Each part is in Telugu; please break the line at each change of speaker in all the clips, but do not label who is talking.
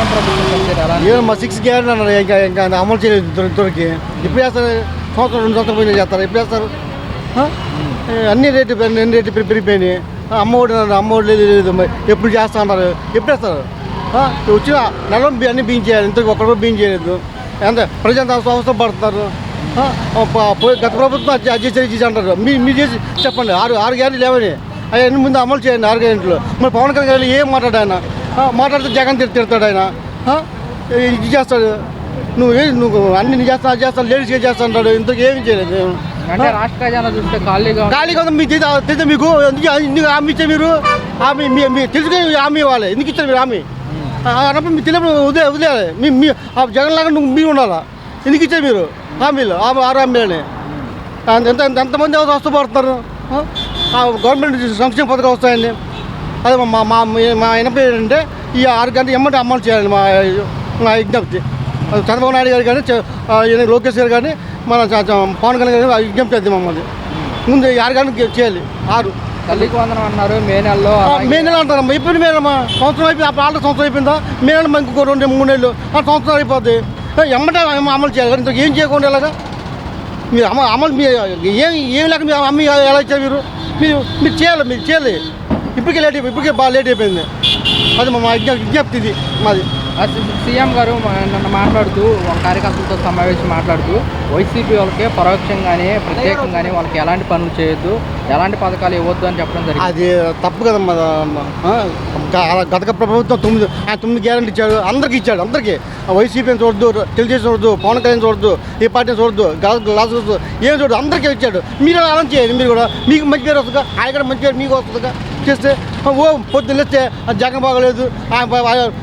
జగన్ ప్రభుత్వం
ఏమో 6 గ్యారెంటీ అన్నారు, ఇంకా అమలు చేయలేదు ఇద్దరికి. ఇప్పుడు చేస్తారు, సంవత్సరం 2 సంవత్సరం పోయినా చేస్తారు, ఎప్పుడు చేస్తారు? అన్ని రేటు పెరిగిపోయినాయి. అమ్మఒడి లేదు, ఎప్పుడు చేస్తా అన్నారు, ఎప్పుడు వేస్తారు? వచ్చిన నెల అన్ని బియ్యం చేయాలి, ఇంతకు ఒక్కరు బియ్యం చేయలేదు. ఎంత ప్రజలు అవసరం పడుతున్నారు. గత ప్రభుత్వం అడ్జస్ట్ అంటారు, మీరు చేసి చెప్పండి. 6 గ్యారెంటీలు లేవని అవన్నీ ముందు అమలు చేయండి. 6 గ్యారెంటీలు మరి పవన్ కళ్యాణ్ గారు ఏం మాట్లాడు ఆయన? మాట్లాడితే జగన్ తిడతాడు ఆయన, ఇది చేస్తాడు. నువ్వు అన్ని చేస్తా అది చేస్తాను, లేడీస్గా చేస్తా అంటాడు, ఇంతకు ఏమి చేయలేదు.
అంటే రాష్ట్ర ఖజానా చూస్తే ఖాళీగా
ఉంది. మీకు తెలియదు, మీకు ఎందుకు హామీ ఇచ్చే మీరు? మీ తెలుసుకుని హామీ ఇవ్వాలి. ఎందుకు ఇచ్చారు మీరు హామీ? అన్నప్పుడు మీకు తెలియదు, వదిలేయాలి. మీ జగన్ లాగా మీరు ఉండాలా? ఎందుకు ఇచ్చారు మీరు హామీలు? 6 హామీలని ఎంతమంది వస్తుపడుతున్నారు? గవర్నమెంట్ సంక్షేమ పథకాలు వస్తాయండి. అదే మా వినపం ఏంటంటే ఈ 6 గంటలు ఎమ్మటి అమలు చేయాలి. మా విజ్ఞప్తి చంద్రబాబు నాయుడు గారు కానీ లోకేష్ గారు కానీ మన పవన్ కళ్యాణ్ గారు విజ్ఞప్తి అది మమ్మల్ని ముందు 6 గంటలు చేయాలి. 6
తల్లికి వందనం అన్నారు మే నెలలో
అంటారమ్మా. ఇప్పుడు మేనమ్మా సంవత్సరం అయిపోయి ఆల్రెడీ సంవత్సరం అయిపోయిందా? మే నెల ఇంకో 2-3 నెలలు సంవత్సరం అయిపోద్ది. ఎమ్మటే అమలు చేయాలి కానీ ఇంతకు ఏం చేయకుండా ఎలాగా? మీరు అమలు ఏం లేక మీరు అమ్మి ఎలా ఇచ్చారు? మీరు చేయాలి. ఇప్పటికే బాగా లేట్ అయిపోయింది. అది మా విజ్ఞప్తి ఇది మాది.
సీఎం గారు నన్ను మాట్లాడుతూ ఒక కార్యకర్తలతో సమావేశం మాట్లాడుతూ వైసీపీ వాళ్ళకే పరోక్షంగానే ప్రత్యేకంగానే వాళ్ళకి ఎలాంటి పనులు చేయొద్దు, ఎలాంటి పథకాలు ఇవ్వద్దు అని చెప్పడం జరిగింది.
అది తప్పు కదమ్మా. గత ప్రభుత్వం 9 గ్యారెంటీ ఇచ్చాడు, అందరికీ ఇచ్చాడు. అందరికీ వైసీపీని చూడద్దు, తెలుగుదేశం చూడద్దు, పవన్ కళ్యాణ్ చూడద్దు, ఏ పార్టీని చూడద్దు, గ్లాస్ చూడద్దు, ఏం చూడదు, అందరికీ ఇచ్చాడు. మీరు అలా చేయండి. మీరు కూడా మీకు మంచి పేరు వస్తుందా? ఆయన కూడా మంచి పేరు మీకు వస్తుందిగా చేస్తే. పొద్దున్న లేస్తే జగన్ బాగలేదు,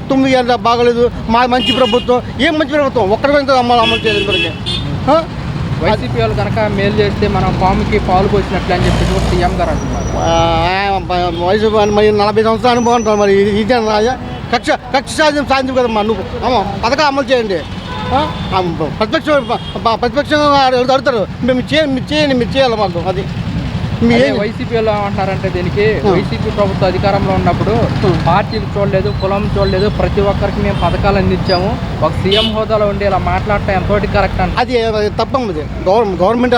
9 గ్యారెంటీ బాగలేదు, మా మంచి ప్రభుత్వం. ఏం మంచి ప్రభుత్వం? ఒక్కడికి అమలు చేయాలి ఇప్పటికే.
వైసీపీ వాళ్ళు కనుక మేలు చేస్తే మనం పాముకి పాలు పోసినట్లు అని చెప్పి సీఎం గారు అంటున్నారు.
వయసు మరి 40 సంవత్సరాలు అనుభవం అంటారు. మరి ఇది కక్ష సాధ్యం కదమ్మా. నువ్వు పథకాలు అమలు చేయండి. ప్రతిపక్షంగా అడుగుతారు, మీరు చేయాలి మాకు. అది
వైసీపీ వాళ్ళు ఏమంటున్నారంటే దీనికి వైసీపీ ప్రభుత్వం అధికారంలో ఉన్నప్పుడు పార్టీలు చూడలేదు, కులం చూడలేదు, ప్రతి ఒక్కరికి మేము పథకాలు అందించాము. ఒక సీఎం హోదాలో ఉండి ఇలా మాట్లాడటం ఎంతోటి కరెక్ట్ అంటే
అది తప్పమ్మది. గవర్నమెంట్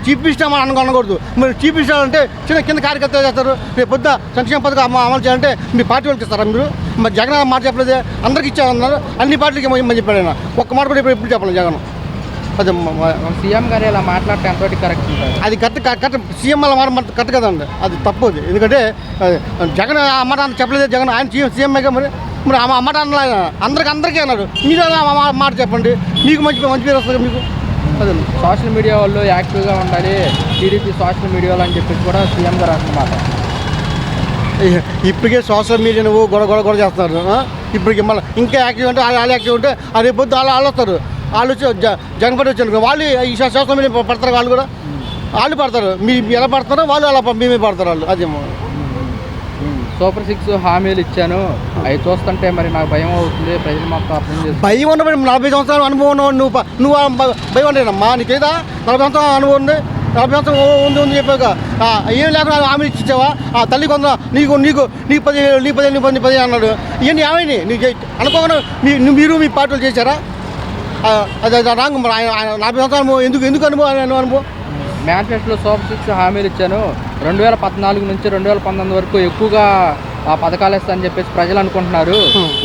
చీఫ్ మినిస్టర్ అనకూడదు. మరి చీఫ్ మినిస్టర్ అంటే కింద కార్యకర్తలు చేస్తారు. రేపు పొద్దున సంక్షేమ పథకం అమలు చేయాలంటే మీ పార్టీ వాళ్ళకి ఇస్తారా? మీరు మరి జగన్ మాట చెప్పలేదు, అందరికి ఇచ్చామన్నారు. అన్ని పార్టీలకి ఇమ్మని చెప్పాడు ఆయన. ఒక్క మాట కూడా ఎప్పుడు చెప్పలేదు జగన్. అదే
సీఎం గారు ఇలా మాట్లాడటం ఎంతోటి కరెక్ట్ ఉంటుంది.
అది కరెక్ట్. సీఎం వల్ల కరెక్ట్ కదండి. అది తప్పు. అది ఎందుకంటే జగన్ అమ్మాట చెప్పలేదు. జగన్ ఆయన సీఎంగా మరి అమ్మాట అన్న అందరికీ అన్నారు. మీరు మాట చెప్పండి, మీకు మంచి పేరు వస్తుంది మీకు. అదే
సోషల్ మీడియా వాళ్ళు యాక్టివ్గా ఉండాలి, టీడీపీ సోషల్ మీడియాలో అని చెప్పేసి కూడా సీఎం గారు అంటున్నమాట.
ఇప్పటికే సోషల్ మీడియా నువ్వు గొడవ చేస్తున్నారు. ఇప్పటికి మళ్ళీ ఇంకా యాక్టివ్ అంటే వాళ్ళు యాక్టివ్ ఉంటే రేపు పొద్దు వాళ్ళు వస్తారు. వాళ్ళు జగన్ పార్టీ వచ్చారు, వాళ్ళు ఈ సోషల్ మీడియా పడతారు. వాళ్ళు కూడా వాళ్ళు పడతారు. మీరు ఎలా పడతారో వాళ్ళు అలా మేమే పడతారు వాళ్ళు. అదే
సూపర్ 6 హామీలు ఇచ్చాను, అవి చూస్తుంటే మరి నాకు భయం అవుతుంది. ప్రజలు మొత్తం అర్థం చేస్తారు.
భయం ఉన్నప్పుడు 40 సంవత్సరాల అనుభవం ఉన్నవాడు నువ్వు భయం ఉండేనమ్మా. నీకేదా 40 సంవత్సరాల అనుభవం ఉంది, 40 సంవత్సరం ఉంది చెప్పాక ఏం లేకుండా హామీలు ఇచ్చావా? తల్లి కొంత నీకు 10 అన్నాడు. ఇవన్నీ ఏమైనా నీకు అనుకోకుండా మీరు మీ పార్టీలు చేశారా? అది రాంగ్. మరి ఆయన 40 సంవత్సరాలు ఎందుకు అనుభవం?
మేనిఫెస్టోలో సూపర్ 6 హామీలు ఇచ్చాను, 2014 నుంచి 2019 వరకు ఎక్కువగా ఆ పథకాలు ఇస్తా అని చెప్పేసి ప్రజలు అనుకుంటున్నారు.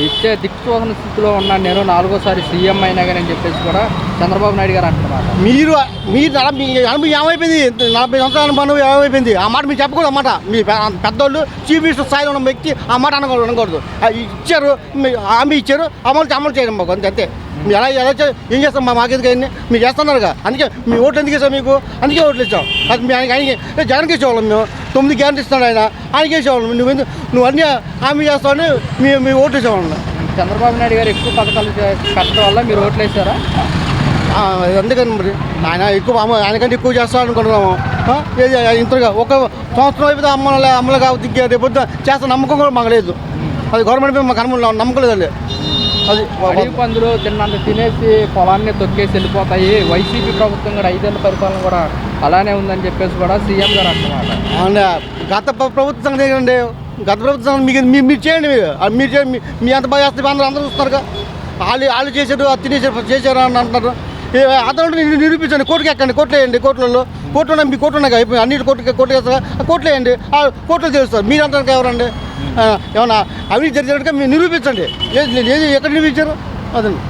ఇచ్చే దిక్సూచన స్థితిలో ఉన్నాను నేను, 4వ సారి సీఎం అయినా కానీ అని చెప్పేసి కూడా చంద్రబాబు నాయుడు గారు అంటున్నారు.
మీరు అనుభవం ఏమైపోయింది? 40 సంవత్సరాల అనుభవం ఏమైపోయింది? ఆ మాట మీరు చెప్పకూడదు అన్నమాట. మీ పెద్దోళ్ళు చీఫ్ మినిస్టర్ స్థాయిలో ఉన్న వ్యక్తి ఆ మాట అనకూడదు. ఇచ్చారు, హామీ ఇచ్చారు, అమలు చేయడం మాకు అంతే. మీరు ఎలా ఏం చేస్తాం? మాకెందుకు అయింది? మీరు చేస్తున్నారుగా, అందుకే మీ ఓట్లు ఎందుకు ఇస్తాం? మీకు అందుకే ఓట్లు ఇస్తాం. అది మీ ఆయనకి జగన్కి ఇచ్చేవాళ్ళం. మేము 9 గ్యారెంటీ ఇస్తున్నాడు ఆయన, ఆయనకి ఇచ్చేవాళ్ళం. నువ్వు అన్నీ హామీ చేస్తావని మీ ఓట్లు ఇచ్చేవాళ్ళం.
చంద్రబాబు నాయుడు గారు ఎక్కువ పథకాలు పెట్టడం వల్ల మీరు ఓట్లు వేసారా?
అందుకని మరి ఆయనకంటే ఎక్కువ చేస్తాను అనుకుంటున్నాము. ఇంతగా ఒక సంవత్సరం అయిపోతే అమ్మలు కాబట్టి రేపు చేస్తా నమ్మకం కూడా మాకు లేదు. అది గవర్నమెంట్ మీద మాకు నమ్మకం లేదండి. అది
పందులు తిన్నంత తినేసి పొలాన్ని తొక్కేసి వెళ్ళిపోతాయి. వైసీపీ ప్రభుత్వం కూడా 5 ఏళ్ల పరిపాలన కూడా అలానే ఉందని చెప్పేసి కూడా సీఎం గారు అంటున్నారు.
అవునా? గత ప్రభుత్వం సంగతి ఏంటండి? గత ప్రభుత్వం మీరు చేయండి. మీరు చేయండి. మీ అంత బాగా చేస్తే అందరూ చూస్తున్నారుగా. వాళ్ళు చేశారు, అది చేశారు అని అంటున్నారు. అతను నిరూపించండి, కోర్టుకి ఎక్కండి, కోర్టులో వేయండి. కోర్టులో మీ కోర్టు ఉన్నాయి అయిపోయి అన్నిటి కోర్టు వేస్తారు, కోర్టులో వేయండి. కోర్టులో తెలుస్తారు. మీరు అంటారు ఎవరండి? ఏమన్నా అవినీతి జరిగినట్టుగా మీరు నిరూపించండి. ఎక్కడ నిరూపించారు? అదండి.